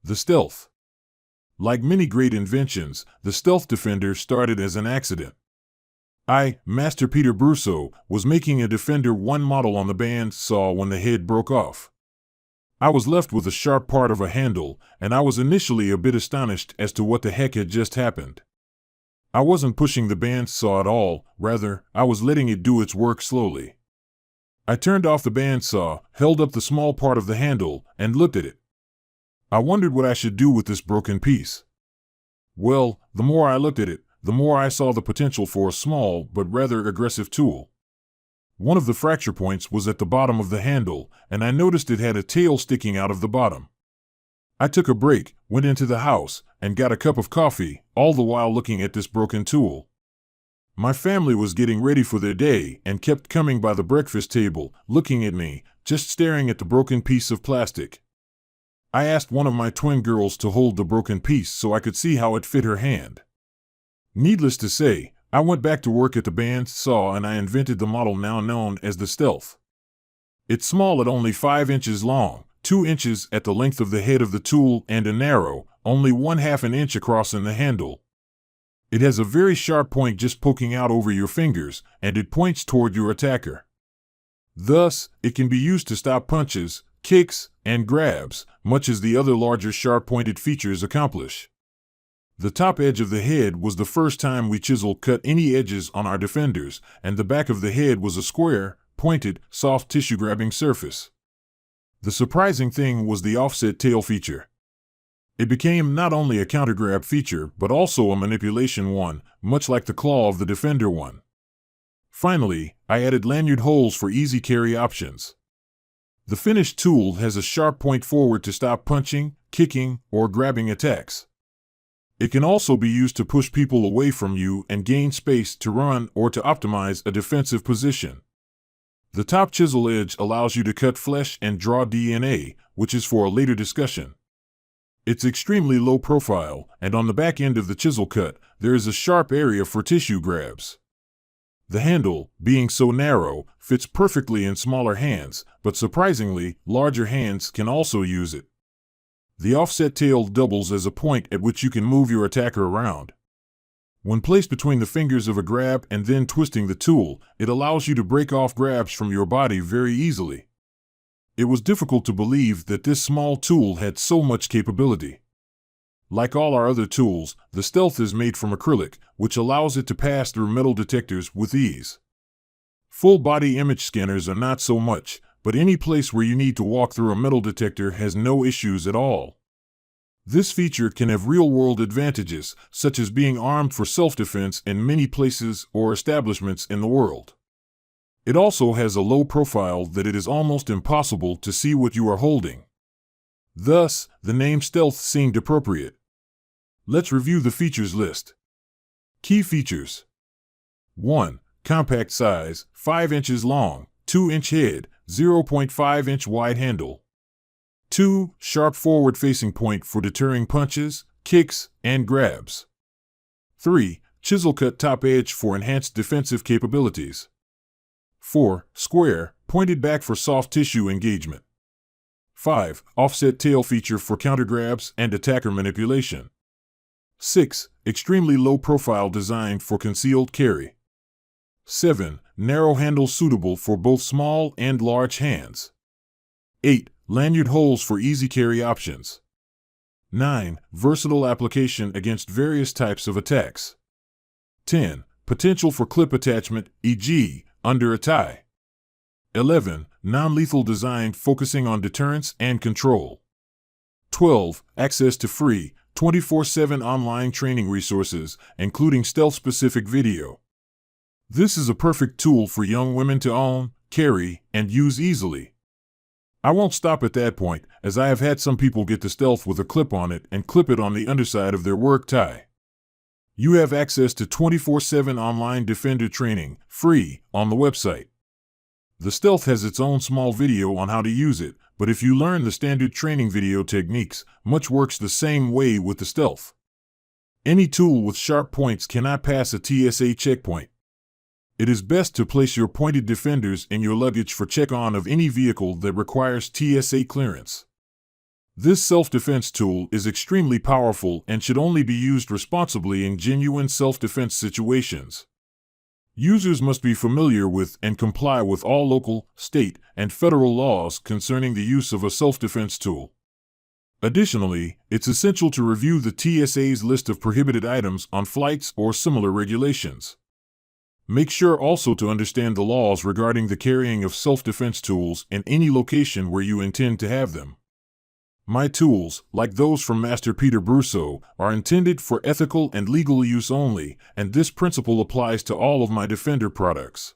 The stealth. Like many great inventions, the stealth defender started as an accident. I, Master Peter Brusso, was making a Defender 1 model on the bandsaw when the head broke off. I was left with a sharp part of a handle, and I was initially a bit astonished as to what the heck had just happened. I wasn't pushing the bandsaw at all, rather, I was letting it do its work slowly. I turned off the bandsaw, held up the small part of the handle, and looked at it. I wondered what I should do with this broken piece. Well, the more I looked at it, the more I saw the potential for a small but rather aggressive tool. One of the fracture points was at the bottom of the handle, and I noticed it had a tail sticking out of the bottom. I took a break, went into the house, and got a cup of coffee, all the while looking at this broken tool. My family was getting ready for their day and kept coming by the breakfast table, looking at me, just staring at the broken piece of plastic. I asked one of my twin girls to hold the broken piece so I could see how it fit her hand. Needless to say, I went back to work at the bandsaw and I invented the model now known as the Stealth. It's small at only 5 inches long, 2 inches at the length of the head of the tool, and a narrow, only 1/2 inch across in the handle. It has a very sharp point just poking out over your fingers, and it points toward your attacker. Thus, it can be used to stop punches, kicks, and grabs, much as the other larger sharp-pointed features accomplish. The top edge of the head was the first time we chisel-cut any edges on our defenders, and the back of the head was a square, pointed, soft tissue-grabbing surface. The surprising thing was the offset tail feature. It became not only a counter-grab feature, but also a manipulation one, much like the claw of the Defender 1. Finally, I added lanyard holes for easy carry options. The finished tool has a sharp point forward to stop punching, kicking, or grabbing attacks. It can also be used to push people away from you and gain space to run or to optimize a defensive position. The top chisel edge allows you to cut flesh and draw DNA, which is for a later discussion. It's extremely low profile, and on the back end of the chisel cut, there is a sharp area for tissue grabs. The handle, being so narrow, fits perfectly in smaller hands, but surprisingly, larger hands can also use it. The offset tail doubles as a point at which you can move your attacker around. When placed between the fingers of a grab and then twisting the tool, it allows you to break off grabs from your body very easily. It was difficult to believe that this small tool had so much capability. Like all our other tools, the Stealth is made from acrylic, which allows it to pass through metal detectors with ease. Full-body image scanners are not so much, but any place where you need to walk through a metal detector has no issues at all. This feature can have real-world advantages, such as being armed for self-defense in many places or establishments in the world. It also has a low profile that it is almost impossible to see what you are holding. Thus, the name Stealth seemed appropriate. Let's review the features list. Key features. 1. Compact size, 5 inches long, 2-inch head, 0.5-inch wide handle. 2. Sharp forward-facing point for deterring punches, kicks, and grabs. 3. Chisel-cut top edge for enhanced defensive capabilities. 4. Square, pointed back for soft tissue engagement. 5. Offset tail feature for counter grabs and attacker manipulation. 6. Extremely low profile designed for concealed carry. 7. Narrow handle suitable for both small and large hands. 8. Lanyard holes for easy carry options. 9. Versatile application against various types of attacks. 10. Potential for clip attachment, e.g., under a tie. 11. Non-lethal design focusing on deterrence and control. 12. Access to free, 24/7 online training resources, including stealth-specific video. This is a perfect tool for young women to own, carry, and use easily. I won't stop at that point, as I have had some people get the Stealth with a clip on it and clip it on the underside of their work tie. You have access to 24/7 online Defender training, free, on the website. The Stealth has its own small video on how to use it, but if you learn the standard training video techniques, much works the same way with the Stealth. Any tool with sharp points cannot pass a TSA checkpoint. It is best to place your pointed defenders in your luggage for check-on of any vehicle that requires TSA clearance. This self-defense tool is extremely powerful and should only be used responsibly in genuine self-defense situations. Users must be familiar with and comply with all local, state, and federal laws concerning the use of a self-defense tool. Additionally, it's essential to review the TSA's list of prohibited items on flights or similar regulations. Make sure also to understand the laws regarding the carrying of self-defense tools in any location where you intend to have them. My tools, like those from Master Peter Brusso, are intended for ethical and legal use only, and this principle applies to all of my Defender products.